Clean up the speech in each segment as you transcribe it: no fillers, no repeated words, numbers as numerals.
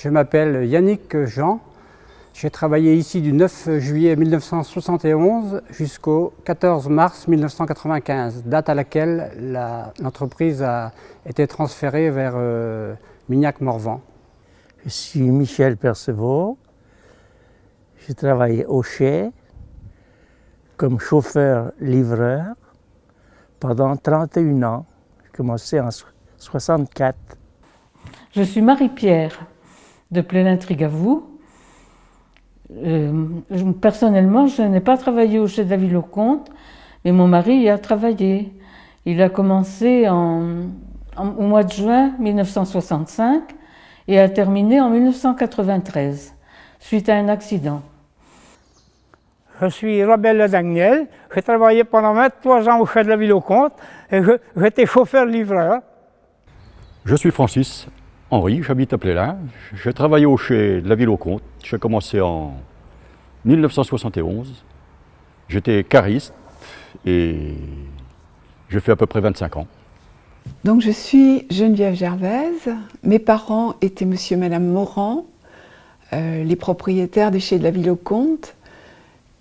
Je m'appelle Yannick Jean. J'ai travaillé ici du 9 juillet 1971 jusqu'au 14 mars 1995, date à laquelle l'entreprise a été transférée vers Mignac-Morvan. Je suis Michel Perceval. J'ai travaillé au Chai comme chauffeur-livreur pendant 31 ans. J'ai commencé en 1964. Je suis Marie-Pierre de Plénin-Trigavou. Personnellement, je n'ai pas travaillé au Chai de la Ville-aux-Comtes, mais mon mari y a travaillé. Il a commencé au mois de juin 1965 et a terminé en 1993, suite à un accident. Je suis Robert Ledaniel. J'ai travaillé pendant 23 ans au Chai de la Ville-aux-Comtes et j'étais chauffeur-livreur. Je suis Francis Henry, j'habite à Plénin. J'ai travaillé au Chai de la Ville-aux-Comtes. J'ai commencé en 1971. J'étais cariste et j'ai fait à peu près 25 ans. Donc je suis Geneviève Gervaise. Mes parents étaient monsieur et madame Morand, les propriétaires des Chais de la Ville-aux-Comtes.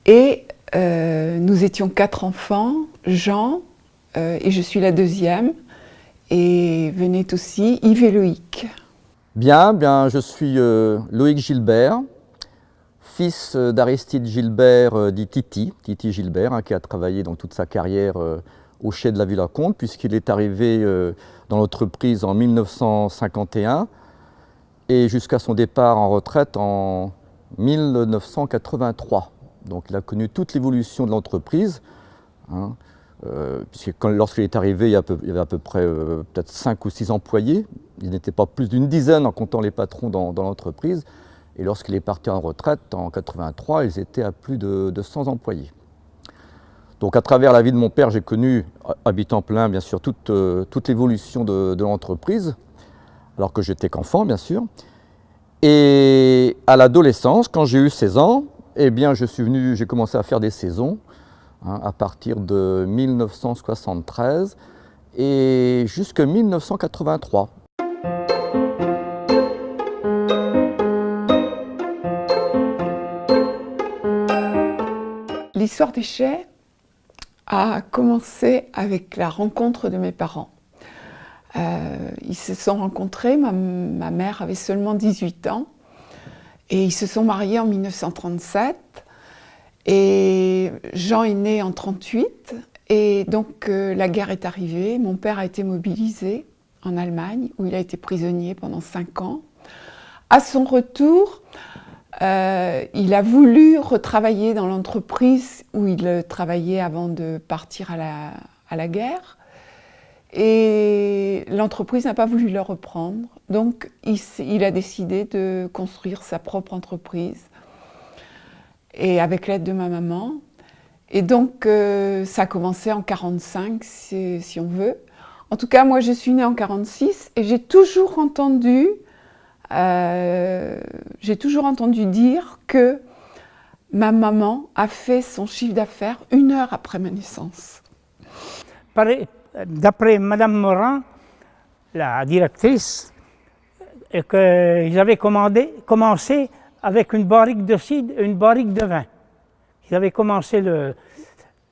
Et nous étions 4 enfants, Jean, et je suis la deuxième. Et venaient aussi Yves et Loïc. Bien, je suis Loïc Gilbert, fils d'Aristide Gilbert dit Titi Gilbert, qui a travaillé dans toute sa carrière au Chai de la Ville-aux-Comtes, puisqu'il est arrivé dans l'entreprise en 1951 et jusqu'à son départ en retraite en 1983. Donc il a connu toute l'évolution de l'entreprise. Puisque lorsqu'il est arrivé, il y avait à peu près peut-être 5 ou 6 employés. Il n'était pas plus d'une dizaine en comptant les patrons dans l'entreprise. Et lorsqu'il est parti en retraite en 83, ils étaient à plus de 100 employés. Donc à travers la vie de mon père, j'ai connu, habitant Plénin, bien sûr, toute l'évolution de l'entreprise, alors que j'étais qu'enfant, bien sûr. Et à l'adolescence, quand j'ai eu 16 ans, eh bien, j'ai commencé à faire des saisons. À partir de 1973 et jusqu'en 1983. L'histoire des Chais a commencé avec la rencontre de mes parents. Ils se sont rencontrés, ma mère avait seulement 18 ans, et ils se sont mariés en 1937. Et Jean est né en 1938, et donc la guerre est arrivée. Mon père a été mobilisé en Allemagne, où il a été prisonnier pendant 5 ans. À son retour, il a voulu retravailler dans l'entreprise où il travaillait avant de partir à la guerre. Et l'entreprise n'a pas voulu le reprendre. Donc il a décidé de construire sa propre entreprise. Et avec l'aide de ma maman. Et donc, ça a commencé en 1945, si on veut. En tout cas, moi, je suis née en 1946 et j'ai toujours entendu dire que ma maman a fait son chiffre d'affaires 1 heure après ma naissance. D'après Madame Morin, la directrice, qu'ils avaient commencé avec une barrique de cidre et une barrique de vin. Ils avaient commencé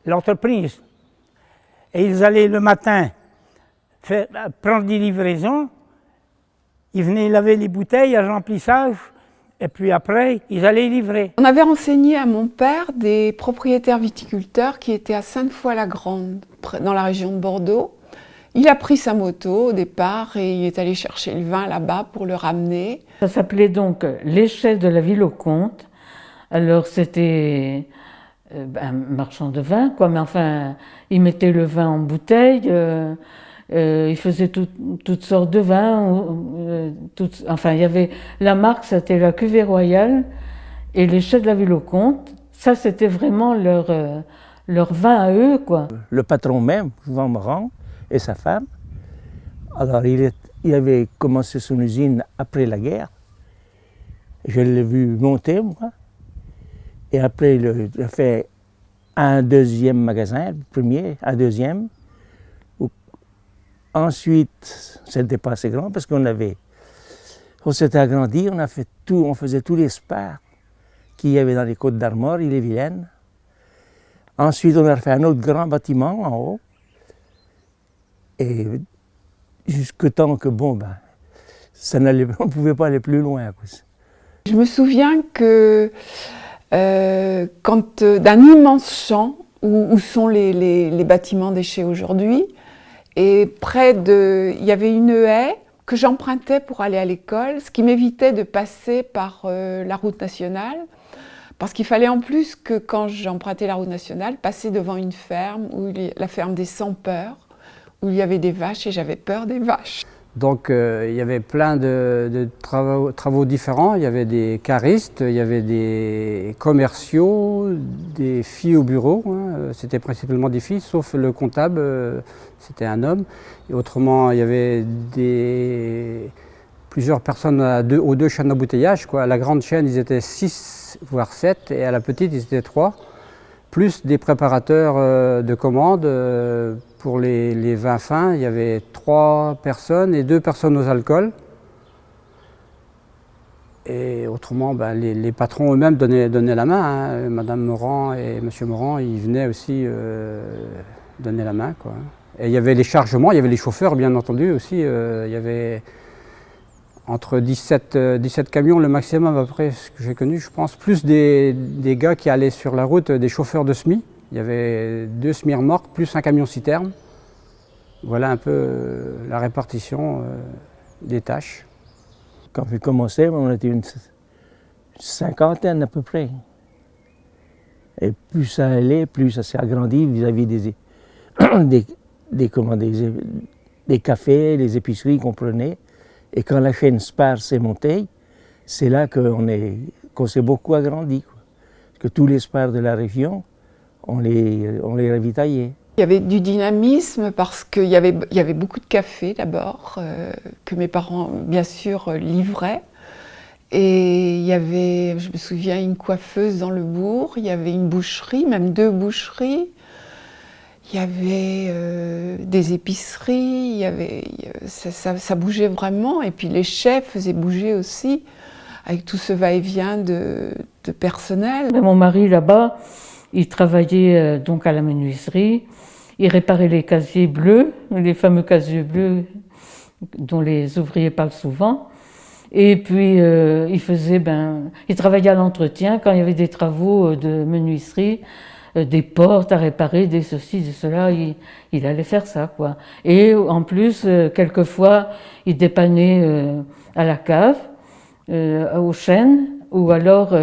l'entreprise. Et ils allaient le matin prendre des livraisons, ils venaient laver les bouteilles à remplissage, et puis après, ils allaient livrer. On avait renseigné à mon père des propriétaires viticulteurs qui étaient à Sainte-Foy-la-Grande, dans la région de Bordeaux. Il a pris sa moto au départ et il est allé chercher le vin là-bas pour le ramener. Ça s'appelait donc les Chais de la Ville-aux-Comtes. Alors c'était un marchand de vin, quoi, mais enfin, il mettait le vin en bouteille, il faisait toutes sortes de vins. Enfin, il y avait la marque, c'était la Cuvée Royale, et les Chais de la Ville-aux-Comtes, ça c'était vraiment leur vin à eux, quoi. Le patron même, Jean Morand, et sa femme. Alors, il avait commencé son usine après la guerre. Je l'ai vu monter, moi. Et après, il a fait un deuxième magasin, le premier, un deuxième. Ensuite, ça n'était pas assez grand parce qu'on avait On s'était agrandi, on a fait tout, on faisait tous les spas qu'il y avait dans les Côtes d'Armor, Ille-et-Vilaine. Ensuite, on a fait un autre grand bâtiment en haut. Et jusque temps que, bon, ben, on ne pouvait pas aller plus loin. Je me souviens que d'un immense champ où sont les bâtiments déchets aujourd'hui, et il y avait une haie que j'empruntais pour aller à l'école, ce qui m'évitait de passer par la route nationale, parce qu'il fallait en plus que quand j'empruntais la route nationale, passer devant une ferme, la ferme des Sans-Peurs, où il y avait des vaches et j'avais peur des vaches. Donc il y avait plein de travaux différents, il y avait des caristes, il y avait des commerciaux, des filles au bureau, hein. C'était principalement des filles, sauf le comptable, c'était un homme. Et autrement, il y avait plusieurs personnes aux deux chaînes d'embouteillage, quoi. À la grande chaîne, ils étaient 6 voire 7, et à la petite, ils étaient 3, plus des préparateurs de commandes. Pour les vins fins, il y avait 3 personnes et 2 personnes aux alcools. Et autrement, ben, les patrons eux-mêmes donnaient la main, hein. Madame Morand et Monsieur Morand, ils venaient aussi donner la main, quoi. Et il y avait les chargements, il y avait les chauffeurs, bien entendu, aussi. Il y avait entre 17 camions, le maximum, après ce que j'ai connu, je pense, plus des gars qui allaient sur la route, des chauffeurs de SMI. Il y avait 2 SMI-remorques, plus un camion-citerne. Voilà un peu la répartition des tâches. Quand j'ai commencé, on était une cinquantaine à peu près. Et plus ça allait, plus ça s'est agrandi vis-à-vis des cafés, des épiceries qu'on prenait. Et quand la chaîne Spar s'est montée, c'est là qu'on s'est beaucoup agrandi, quoi. Parce que tous les Spars de la région, on les ravitaillait. Il y avait du dynamisme parce qu'il y avait beaucoup de café d'abord, que mes parents, bien sûr, livraient. Et il y avait, je me souviens, une coiffeuse dans le bourg, il y avait une boucherie, même 2 boucheries. Il y avait des épiceries, ça bougeait vraiment. Et puis les chefs faisaient bouger aussi, avec tout ce va-et-vient de personnel. Mon mari, là-bas, il travaillait donc à la menuiserie. Il réparait les casiers bleus, les fameux casiers bleus dont les ouvriers parlent souvent. Et puis, il travaillait à l'entretien quand il y avait des travaux de menuiserie, des portes à réparer, des ceci, des cela, il allait faire ça, quoi. Et en plus, quelquefois, il dépannait à la cave, aux chênes, ou alors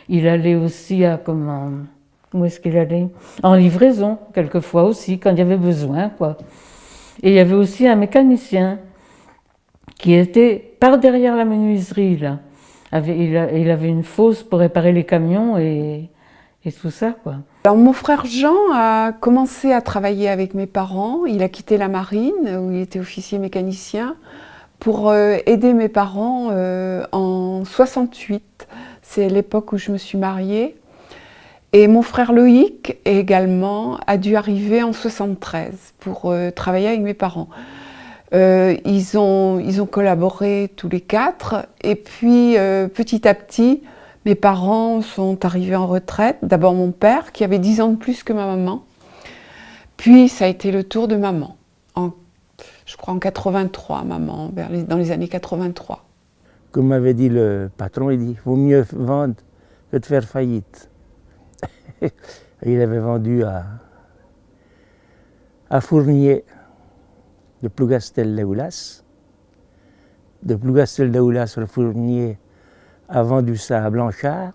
il allait aussi à où est-ce qu'il allait? En livraison, quelquefois aussi, quand il y avait besoin, quoi. Et il y avait aussi un mécanicien qui était par derrière la menuiserie, là. Il avait une fosse pour réparer les camions et tout ça, quoi. Alors, mon frère Jean a commencé à travailler avec mes parents. Il a quitté la marine, où il était officier mécanicien, pour aider mes parents en 68. C'est l'époque où je me suis mariée. Et mon frère Loïc également a dû arriver en 73 pour travailler avec mes parents. Ils ont collaboré tous les 4 et puis petit à petit, mes parents sont arrivés en retraite. D'abord mon père qui avait 10 ans de plus que ma maman, puis ça a été le tour de maman, je crois en 83, maman, dans les années 83. Comme m'avait dit le patron, il dit « vaut mieux vendre que de faire faillite ». Il avait vendu à Fournier de Plougastel-Daoulas. De Plougastel-Daoulas, le Fournier a vendu ça à Blanchard.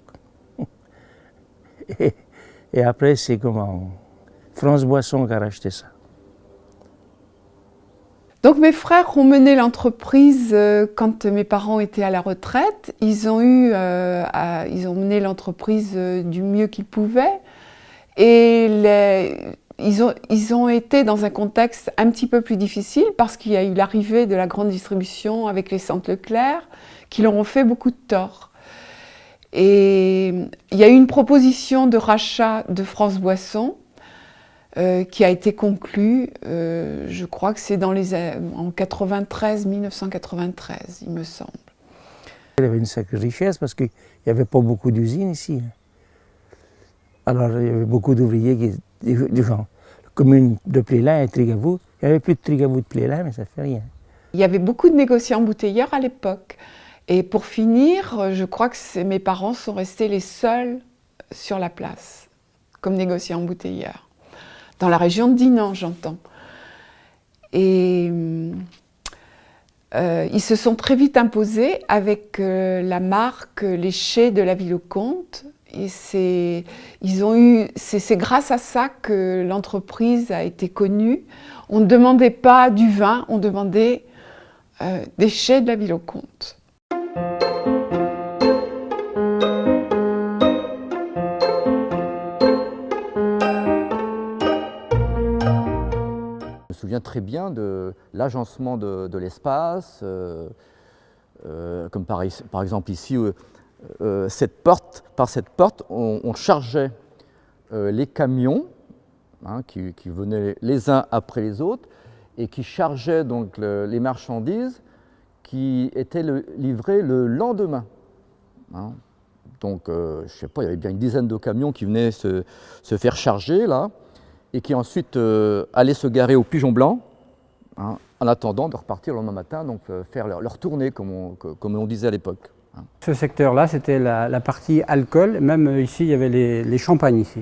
Et après, c'est France Boisson qui a racheté ça. Donc mes frères ont mené l'entreprise quand mes parents étaient à la retraite. Ils ont mené l'entreprise du mieux qu'ils pouvaient. Et ils ont été dans un contexte un petit peu plus difficile parce qu'il y a eu l'arrivée de la grande distribution avec les centres Leclerc qui leur ont fait beaucoup de tort. Et il y a eu une proposition de rachat de France Boisson qui a été conclue, je crois que c'est en 1993, il me semble. Il y avait une sacrée richesse parce qu'il n'y avait pas beaucoup d'usines ici. Alors il y avait beaucoup d'ouvriers, des gens. La commune de Plélan et Trigavou, il n'y avait plus de Trigavou de Plélan, mais ça ne fait rien. Il y avait beaucoup de négociants embouteilleurs à l'époque. Et pour finir, je crois que mes parents sont restés les seuls sur la place, comme négociants embouteilleurs. Dans la région de Dinan, j'entends. Et ils se sont très vite imposés avec la marque Les Chais de la Ville-au-Comte. Et c'est grâce à ça que l'entreprise a été connue. On ne demandait pas du vin, on demandait des chais de la Ville-au-Comte. Je me souviens très bien de l'agencement de l'espace, comme par exemple ici, par cette porte, on chargeait les camions qui venaient les uns après les autres et qui chargeaient donc les marchandises qui étaient livrées le lendemain. Donc, je ne sais pas, il y avait bien une dizaine de camions qui venaient se faire charger là, et qui ensuite allaient se garer au Pigeon Blanc, en attendant de repartir le lendemain matin, donc faire leur tournée, comme on disait à l'époque. Ce secteur-là, c'était la partie alcool. Même ici, il y avait les champagnes ici.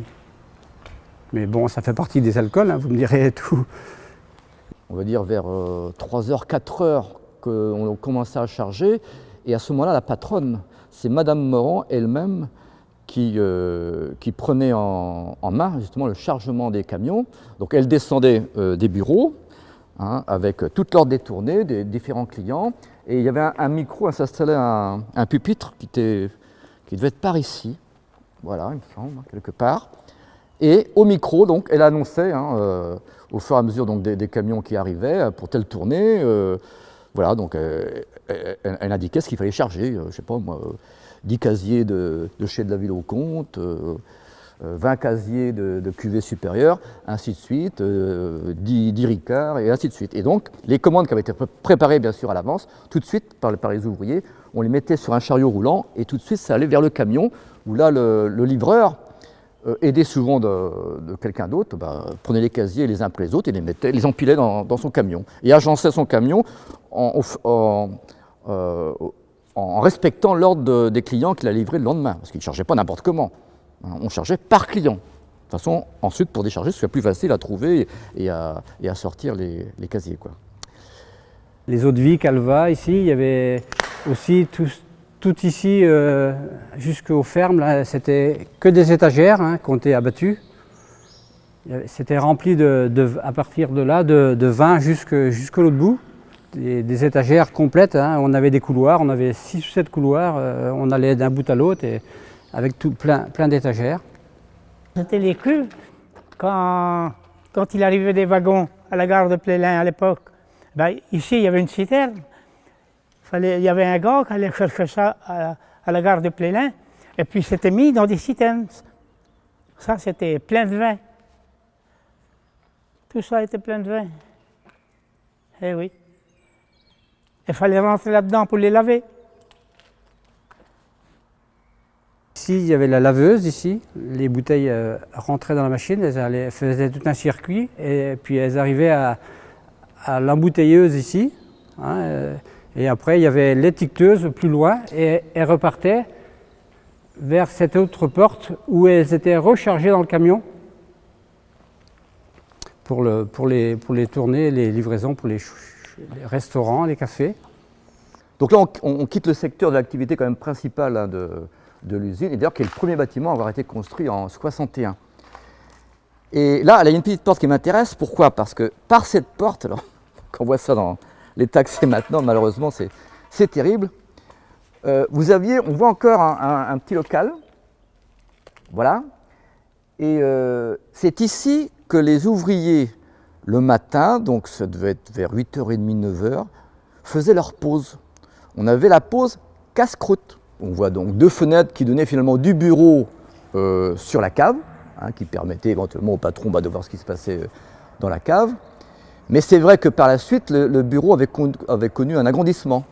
Mais bon, ça fait partie des alcools, vous me direz tout. On va dire vers 3h, 4h qu'on commençait à charger. Et à ce moment-là, la patronne, c'est Madame Morand elle-même qui prenait en main justement le chargement des camions. Donc elle descendait des bureaux avec toute l'ordre des tournées, des différents clients. Et il y avait un micro, s'installait un pupitre qui devait être par ici, voilà, il me semble, quelque part. Et au micro, donc, elle annonçait, au fur et à mesure donc, des camions qui arrivaient pour telle tournée, voilà, donc elle indiquait ce qu'il fallait charger, je ne sais pas moi, 10 casiers de chais de la Ville-au-Comte, 20 casiers de cuvée supérieure, ainsi de suite, 10 ricards, et ainsi de suite. Et donc, les commandes qui avaient été préparées, bien sûr, à l'avance, tout de suite, par les ouvriers, on les mettait sur un chariot roulant, et tout de suite, ça allait vers le camion, où là, le livreur, aidé souvent de quelqu'un d'autre, prenait les casiers les uns après les autres et les empilait dans son camion. Et agençait son camion en respectant l'ordre des clients qu'il a livrés le lendemain, parce qu'il ne chargeait pas n'importe comment. On chargeait par client. De toute façon, ensuite, pour décharger, ce soit plus facile à trouver et à sortir les casiers, quoi. Les eaux de vie, Calva, ici, il y avait aussi tout ici, jusqu'aux fermes, là, c'était que des étagères qui ont été abattues. C'était rempli à partir de là de vin jusqu'à l'autre bout. Des étagères complètes, on avait des couloirs, on avait 6 ou 7 couloirs, on allait d'un bout à l'autre avec plein d'étagères. C'était les cuves. Quand il arrivait des wagons à la gare de Plélan à l'époque, ici il y avait une citerne. Il y avait un gars qui allait chercher ça à la gare de Plélan, et puis c'était mis dans des citernes. Ça, c'était plein de vin. Tout ça était plein de vin. Eh oui. Il fallait rentrer là-dedans pour les laver. Ici, il y avait la laveuse, ici. Les bouteilles rentraient dans la machine, elles faisaient tout un circuit, et puis elles arrivaient à l'embouteilleuse ici. Et après, il y avait l'étiqueteuse plus loin, et elles repartaient vers cette autre porte où elles étaient rechargées dans le camion pour les tournées, les livraisons pour les restaurants, les cafés. Donc là, on quitte le secteur de l'activité quand même principale de l'usine, et d'ailleurs qui est le premier bâtiment à avoir été construit en 61. Et là, il y a une petite porte qui m'intéresse. Pourquoi? Parce que par cette porte, alors, quand on voit ça dans l'état que c'est maintenant, malheureusement, c'est terrible. On voit encore un petit local, voilà. Et c'est ici que les ouvriers, le matin, donc ça devait être vers 8h30, 9h, faisaient leur pause. On avait la pause casse-croûte. On voit donc 2 fenêtres qui donnaient finalement du bureau sur la cave, qui permettaient éventuellement au patron de voir ce qui se passait dans la cave. Mais c'est vrai que par la suite, le bureau avait connu un agrandissement,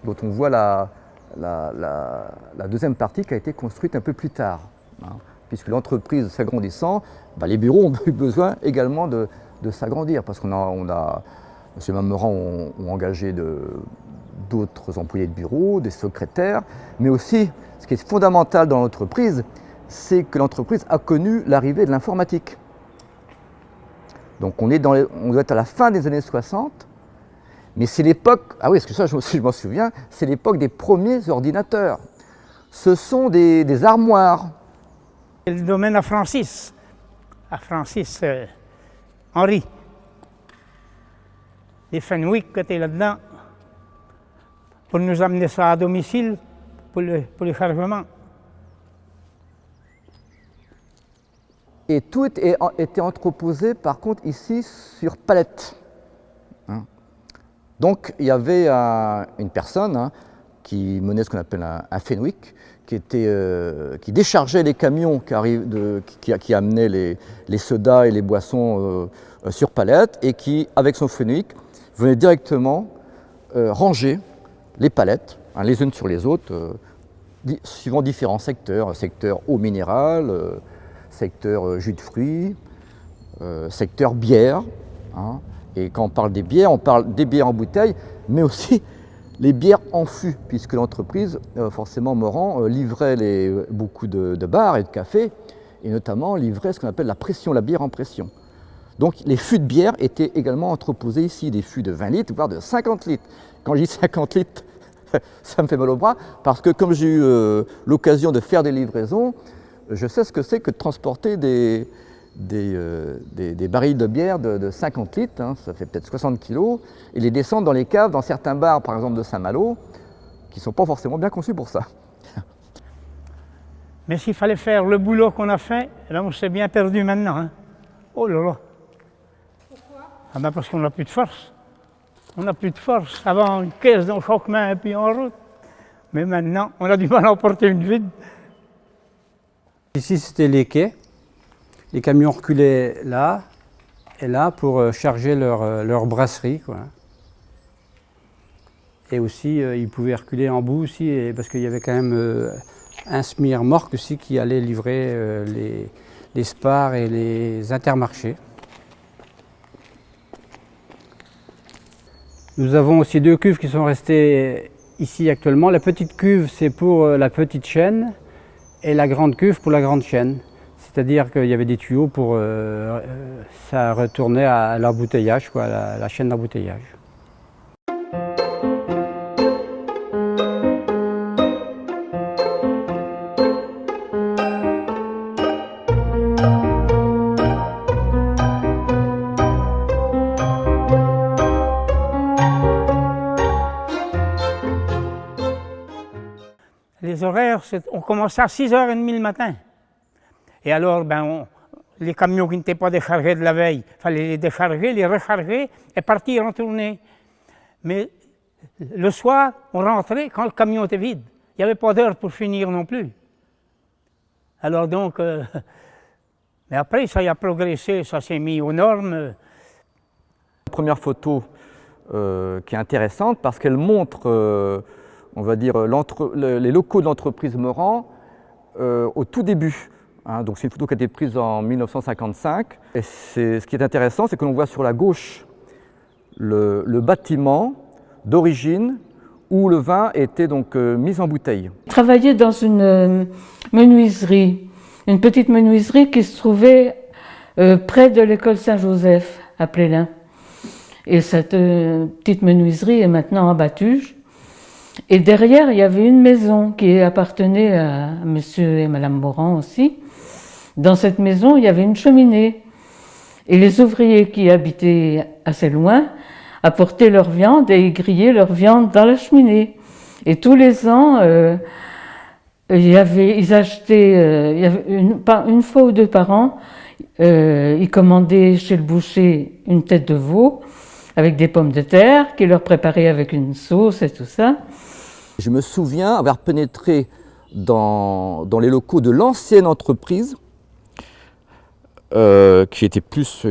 dont on voit la la deuxième partie qui a été construite un peu plus tard. Hein, puisque l'entreprise s'agrandissant, les bureaux ont eu besoin également de s'agrandir, parce qu'on a M. Mammeran ont engagé d'autres employés de bureau, des secrétaires, mais aussi, ce qui est fondamental dans l'entreprise, c'est que l'entreprise a connu l'arrivée de l'informatique. Donc on doit être à la fin des années 60, mais c'est l'époque, ah oui, parce que ça je m'en souviens, c'est l'époque des premiers ordinateurs. Ce sont des armoires. C'est le domaine à Francis Henri. Les Fenwick qui étaient là-dedans pour nous amener ça à domicile pour les chargements. Et tout était entreposé par contre ici sur palette. Hein. Donc il y avait une personne qui menait ce qu'on appelle un Fenwick, qui déchargeait les camions qui amenaient les sodas et les boissons sur palette, et qui, avec son Fenwick, venait directement ranger les palettes, les unes sur les autres, suivant différents secteurs, secteur eau minérale, secteur jus de fruits, secteur bière. Hein. Et quand on parle des bières, on parle des bières en bouteille, mais aussi les bières en fût, puisque l'entreprise, forcément Morand, livrait beaucoup de bars et de cafés, et notamment livrait ce qu'on appelle la bière en pression. Donc les fûts de bière étaient également entreposés ici, des fûts de 20 litres, voire de 50 litres. Quand je dis 50 litres, ça me fait mal au bras, parce que comme j'ai eu l'occasion de faire des livraisons, je sais ce que c'est que de transporter des barils de bière de 50 litres, hein, ça fait peut-être 60 kilos, et les descendre dans les caves, dans certains bars, par exemple de Saint-Malo, qui ne sont pas forcément bien conçus pour ça. Mais s'il fallait faire le boulot qu'on a fait, là on s'est bien perdu maintenant. Hein. Oh là là. Pourquoi? Parce qu'on n'a plus de force. On n'a plus de force. Avant, une caisse dans chaque main et puis en route. Mais maintenant, on a du mal à emporter une vide. Ici, c'était les quais. Les camions reculaient là et là pour charger leur brasserie, quoi. Et aussi, ils pouvaient reculer en bout aussi, parce qu'il y avait quand même un semi-remorque aussi qui allait livrer les Spar et les Intermarchés. Nous avons aussi deux cuves qui sont restées ici actuellement. La petite cuve, c'est pour la petite chaîne, et la grande cuve pour la grande chaîne. C'est-à-dire qu'il y avait des tuyaux pour... ça retournait à l'embouteillage, quoi, la chaîne d'embouteillage. Les horaires, on commençait à 6h30 le matin. Et alors, les camions qui n'étaient pas déchargés de la veille, il fallait les décharger, les recharger et partir en tournée. Mais le soir, on rentrait quand le camion était vide. Il n'y avait pas d'heure pour finir non plus. Alors donc, mais après, ça a progressé, ça s'est mis aux normes. La première photo qui est intéressante parce qu'elle montre, on va dire, les locaux de l'entreprise Morand au tout début. Hein, donc c'est une photo qui a été prise en 1955. Et ce qui est intéressant, c'est que l'on voit sur la gauche le bâtiment d'origine où le vin était donc mis en bouteille. Je travaillais dans une menuiserie, une petite menuiserie qui se trouvait près de l'école Saint-Joseph à Plélin. Et cette petite menuiserie est maintenant abattue. Et derrière, il y avait une maison qui appartenait à monsieur et madame Morand aussi. Dans cette maison, il y avait une cheminée. Et les ouvriers qui habitaient assez loin apportaient leur viande et grillaient leur viande dans la cheminée. Et tous les ans, ils achetaient, une fois ou deux par an, ils commandaient chez le boucher une tête de veau avec des pommes de terre qu'ils leur préparaient avec une sauce et tout ça. Je me souviens avoir pénétré dans les locaux de l'ancienne entreprise, qui était plus,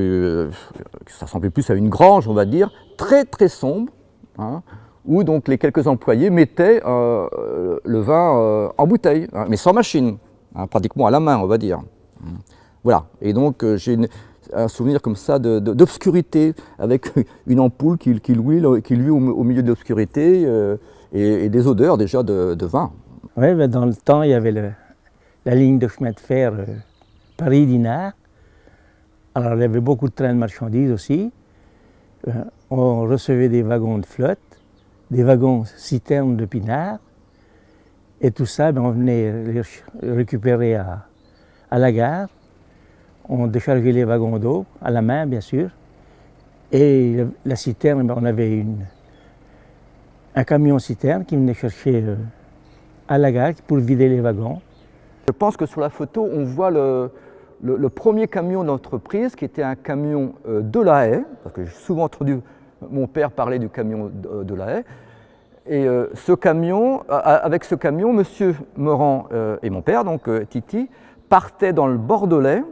ça ressemblait plus à une grange, on va dire, très très sombre, hein, où donc les quelques employés mettaient le vin en bouteille, hein, mais sans machine, hein, pratiquement à la main, on va dire. Voilà, et donc j'ai un souvenir comme ça d'obscurité, avec une ampoule qui luit au milieu de l'obscurité, et des odeurs déjà de vin. Oui, ben dans le temps, il y avait la ligne de chemin de fer Paris-Dinard. Alors, il y avait beaucoup de trains de marchandises aussi. On recevait des wagons de flotte, des wagons citernes de pinard. Et tout ça, ben, on venait les récupérer à la gare. On déchargeait les wagons d'eau, à la main, bien sûr. Et la citerne, ben, on avait un camion citerne qui venait chercher à la gare pour vider les wagons. Je pense que sur la photo, on voit le premier camion d'entreprise qui était un camion de la Haye, parce que j'ai souvent entendu mon père parler du camion de la Haye. Et avec ce camion, M. Morand et mon père, donc Titi, partaient dans le Bordelais.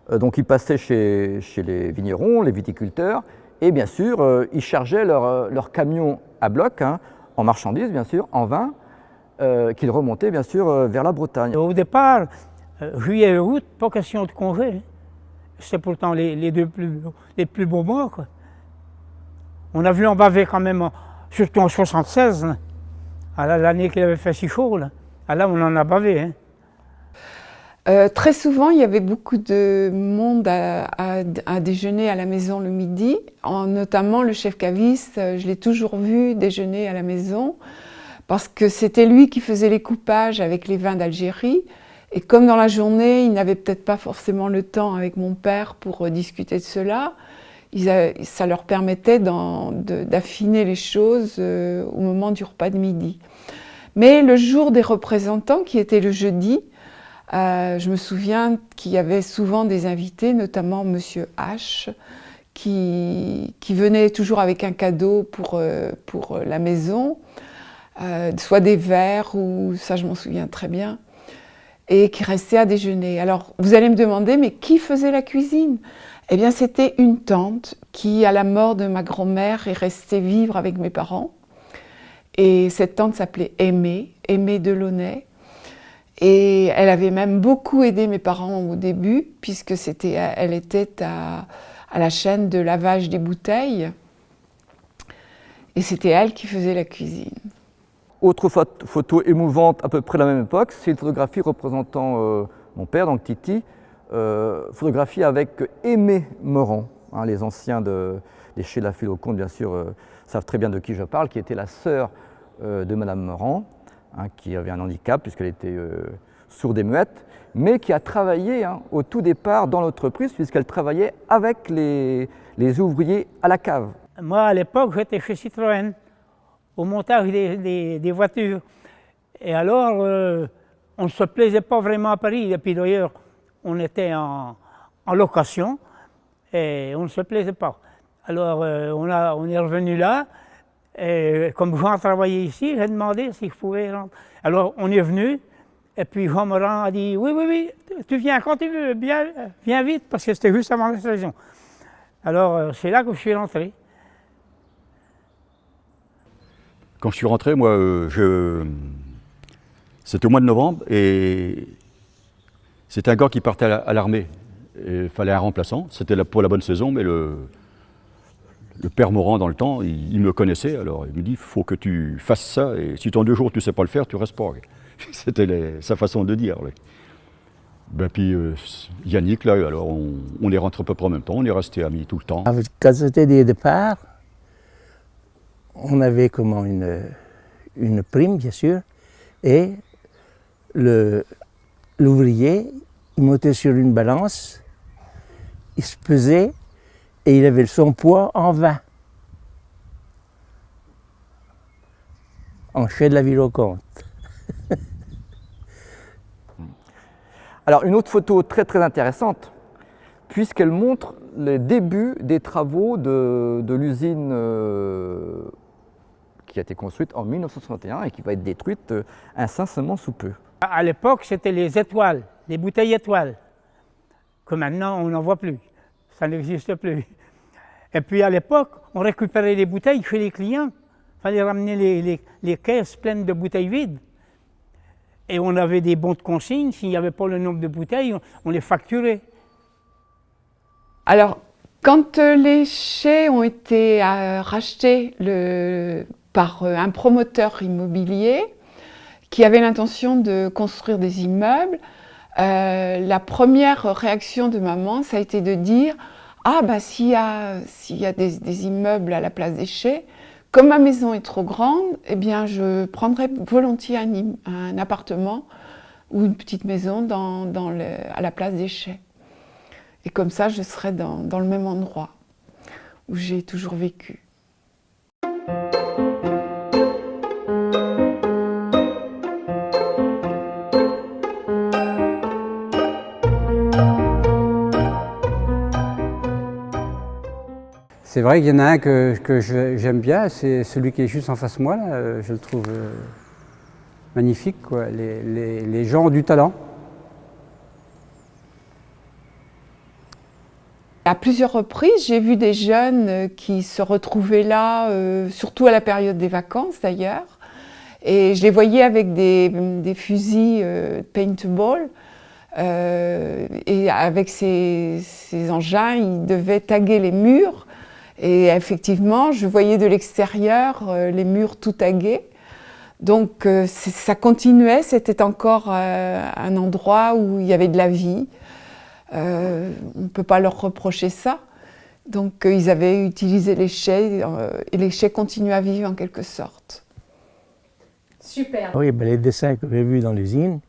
Donc ils passaient chez les vignerons, les viticulteurs, et bien sûr, ils chargeaient leur camion à bloc, hein, en marchandises, bien sûr, en vin, qu'ils remontaient, bien sûr, vers la Bretagne. Au départ, juillet et août, pas question de congé. Hein. C'est pourtant les plus beaux mois, quoi. On a vu en baver quand même, surtout en 76, hein, l'année qu'il avait fait si chaud. Là, là on en a bavé. Hein. Très souvent, il y avait beaucoup de monde à déjeuner à la maison le midi, notamment le chef caviste. Je l'ai toujours vu déjeuner à la maison parce que c'était lui qui faisait les coupages avec les vins d'Algérie. Et comme dans la journée, il n'avait peut-être pas forcément le temps avec mon père pour discuter de cela, ça leur permettait d'affiner les choses au moment du repas de midi. Mais le jour des représentants, qui était le jeudi, je me souviens qu'il y avait souvent des invités, notamment Monsieur H, qui venait toujours avec un cadeau pour la maison, soit des verres, ou ça je m'en souviens très bien, et qui restait à déjeuner. Alors vous allez me demander, mais qui faisait la cuisine? Eh bien c'était une tante qui, à la mort de ma grand-mère, est restée vivre avec mes parents. Et cette tante s'appelait Aimée Delaunay. Et elle avait même beaucoup aidé mes parents au début, puisque elle était à la chaîne de lavage des bouteilles. Et c'était elle qui faisait la cuisine. Autre photo émouvante à peu près à la même époque, c'est une photographie représentant mon père, donc Titi, photographie avec Aimée Morand. Hein, les anciens des chez Lafille au Comte, bien sûr, savent très bien de qui je parle, qui était la sœur de Madame Morand, hein, qui avait un handicap puisqu'elle était sourde et muette, mais qui a travaillé, hein, au tout départ dans l'entreprise, puisqu'elle travaillait avec les ouvriers à la cave. Moi, à l'époque, j'étais chez Citroën, au montage des voitures. Et alors, on ne se plaisait pas vraiment à Paris. Et puis d'ailleurs, on était en location et on ne se plaisait pas. Alors, on est revenu là. Et comme Jean travaillait ici, j'ai demandé si je pouvais rentrer. Alors, on est venu. Et puis Jean Morand a dit, oui, tu viens quand tu veux, viens vite, parce que c'était juste avant la saison. Alors, c'est là que je suis rentré. Quand je suis rentré, moi, c'était au mois de novembre et c'était un gars qui partait à l'armée. Il fallait un remplaçant. C'était pour la bonne saison, mais le père Morand, dans le temps, il me connaissait. Alors il me dit, il faut que tu fasses ça et si dans 2 jours tu ne sais pas le faire, tu restes pas. C'était sa façon de dire. Ben, puis Yannick, là, alors on est rentré à peu près en même temps, on est resté amis tout le temps. Quand c'était des départs, on avait comment une prime, bien sûr, et l'ouvrier, il montait sur une balance, il se pesait et il avait son poids en vin. En chai de la ville au Comte. Alors une autre photo très très intéressante, puisqu'elle montre les débuts des travaux de l'usine qui a été construite en 1961 et qui va être détruite incessamment sous peu. À l'époque, c'était les étoiles, les bouteilles étoiles, que maintenant on n'en voit plus, ça n'existe plus. Et puis à l'époque, on récupérait les bouteilles chez les clients fallait ramener les caisses pleines de bouteilles vides. Et on avait des bons de consigne, s'il n'y avait pas le nombre de bouteilles, on les facturait. Alors, quand les chais ont été rachetés par un promoteur immobilier qui avait l'intention de construire des immeubles, la première réaction de maman, ça a été de dire « Ah, bah, s'il y a des immeubles à la place des chais, comme ma maison est trop grande, eh bien, je prendrais volontiers un appartement ou une petite maison à la place des chais. Et comme ça, je serais dans le même endroit où j'ai toujours vécu. » C'est vrai qu'il y en a un que j'aime bien, c'est celui qui est juste en face de moi, là. Je le trouve magnifique, quoi. Les gens ont du talent. À plusieurs reprises, j'ai vu des jeunes qui se retrouvaient là, surtout à la période des vacances d'ailleurs, et je les voyais avec des fusils paintball, et avec ces engins, ils devaient taguer les murs, et effectivement, je voyais de l'extérieur les murs tout tagués. Donc ça continuait, c'était encore un endroit où il y avait de la vie. On ne peut pas leur reprocher ça. Donc ils avaient utilisé les chais et les chais continuent à vivre en quelque sorte. Super. Oui, ben les dessins que j'ai vus dans l'usine,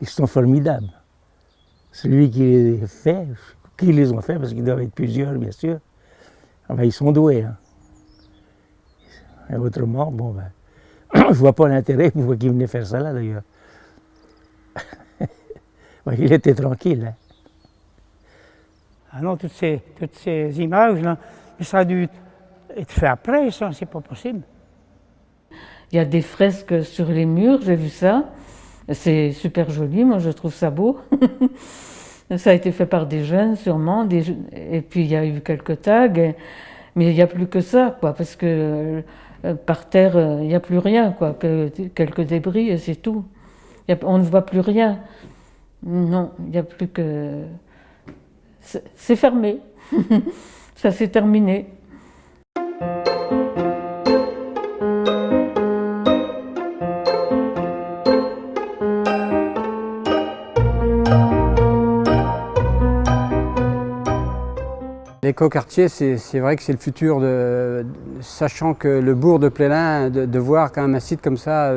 ils sont formidables. Celui qui les fait, qui les ont fait, parce qu'il doivent être plusieurs bien sûr, ben, ils sont doués. Hein. Et autrement, bon ben, je vois pas l'intérêt pourquoi ils venaient faire ça là d'ailleurs. Ben, il était tranquille. Hein. Ah non, toutes ces images-là, ça a dû être fait après, ça, c'est pas possible. Il y a des fresques sur les murs, j'ai vu ça. C'est super joli, moi je trouve ça beau. Ça a été fait par des jeunes sûrement, et puis il y a eu quelques tags, mais il n'y a plus que ça, quoi, parce que par terre, il n'y a plus rien, quoi, que quelques débris et c'est tout. On ne voit plus rien. Non, il n'y a plus que... C'est fermé. Ça s'est terminé. L'écoquartier, c'est vrai que c'est le futur, sachant que le bourg de Plélin, de voir quand même un site comme ça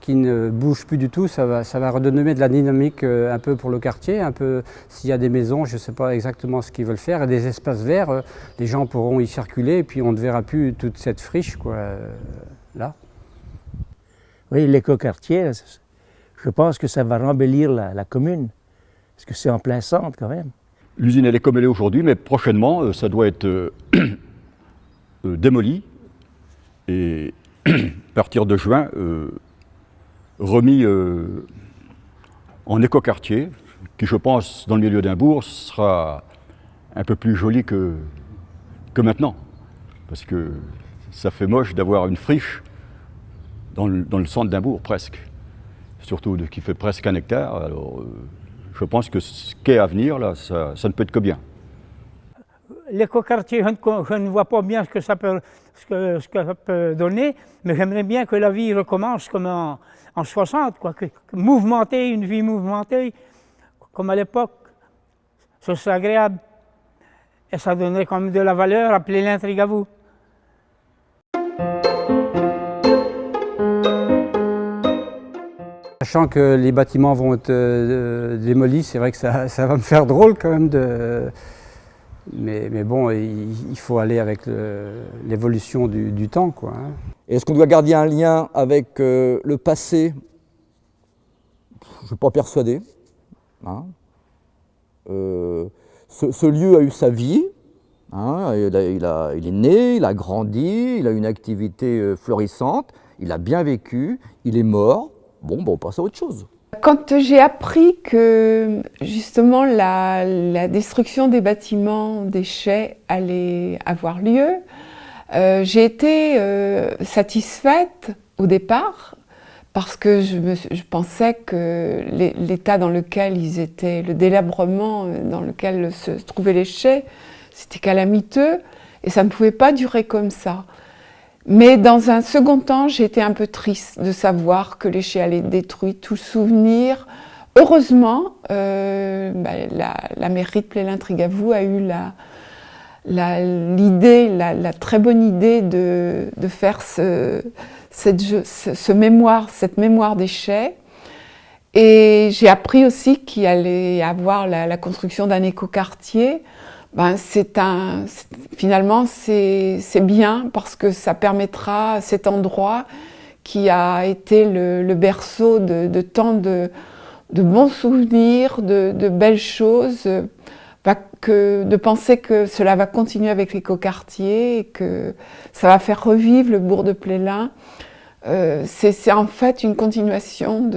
qui ne bouge plus du tout, ça va redonner de la dynamique un peu pour le quartier, un peu s'il y a des maisons, je ne sais pas exactement ce qu'ils veulent faire, et des espaces verts, les gens pourront y circuler et puis on ne verra plus toute cette friche, quoi, là. Oui, l'écoquartier, je pense que ça va rembellir la commune, parce que c'est en plein centre quand même. L'usine elle est comme elle est aujourd'hui, mais prochainement ça doit être démoli et à partir de juin remis en écoquartier, qui je pense dans le milieu d'un bourg sera un peu plus joli que maintenant, parce que ça fait moche d'avoir une friche dans le centre d'un bourg presque, surtout qui fait presque 1 hectare. Alors, je pense que ce qui est à venir, là, ça ne peut être que bien. L'écoquartier, je ne vois pas bien ce que ça peut donner, mais j'aimerais bien que la vie recommence comme en 60, quoi, mouvementée, une vie mouvementée, comme à l'époque. Ce serait agréable. Et ça donnerait quand même de la valeur à Plélin-Trigavou. Sachant que les bâtiments vont être démolis, c'est vrai que ça va me faire drôle quand même mais bon, il faut aller avec l'évolution du temps, quoi. Hein. Est-ce qu'on doit garder un lien avec le passé? Je ne suis pas persuadé. Hein. Ce lieu a eu sa vie. Hein. Il est né, il a grandi, il a une activité florissante, il a bien vécu, il est mort. Bon, on passe à autre chose. Quand j'ai appris que justement la destruction des bâtiments, des chais allait avoir lieu, J'ai été satisfaite au départ parce que je pensais que l'état dans lequel ils étaient, le délabrement dans lequel se trouvaient les chais, c'était calamiteux et ça ne pouvait pas durer comme ça. Mais dans un second temps, j'ai été un peu triste de savoir que les chais allaient être détruits, tout souvenir. Heureusement, la mairie de Plélin-Trigavou a eu l'idée, la très bonne idée de faire cette mémoire des chais. Et j'ai appris aussi qu'il allait avoir la construction d'un écoquartier. Finalement, c'est bien parce que ça permettra à cet endroit qui a été le berceau de tant de bons souvenirs, de belles choses, de penser que cela va continuer avec l'écoquartier et que ça va faire revivre le bourg de Plélin. C'est en fait une continuation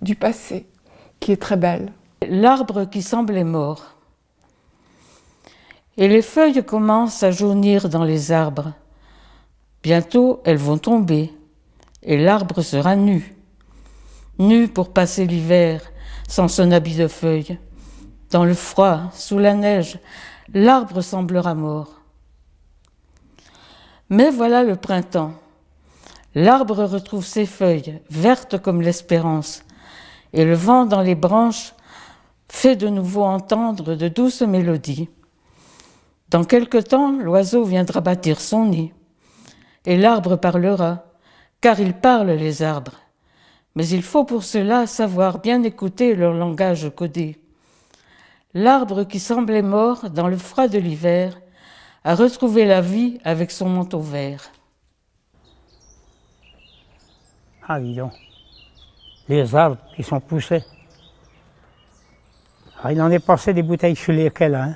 du passé qui est très belle. L'arbre qui semblait mort. Et les feuilles commencent à jaunir dans les arbres. Bientôt, elles vont tomber, et l'arbre sera nu. Nu pour passer l'hiver, sans son habit de feuilles. Dans le froid, sous la neige, l'arbre semblera mort. Mais voilà le printemps. L'arbre retrouve ses feuilles, vertes comme l'espérance, et le vent dans les branches fait de nouveau entendre de douces mélodies. Dans quelque temps, l'oiseau viendra bâtir son nid, et l'arbre parlera, car ils parlent les arbres. Mais il faut pour cela savoir bien écouter leur langage codé. L'arbre qui semblait mort dans le froid de l'hiver a retrouvé la vie avec son manteau vert. Ah, dis donc, les arbres qui sont poussés. Ah, il en est passé des bouteilles sur lesquelles, hein.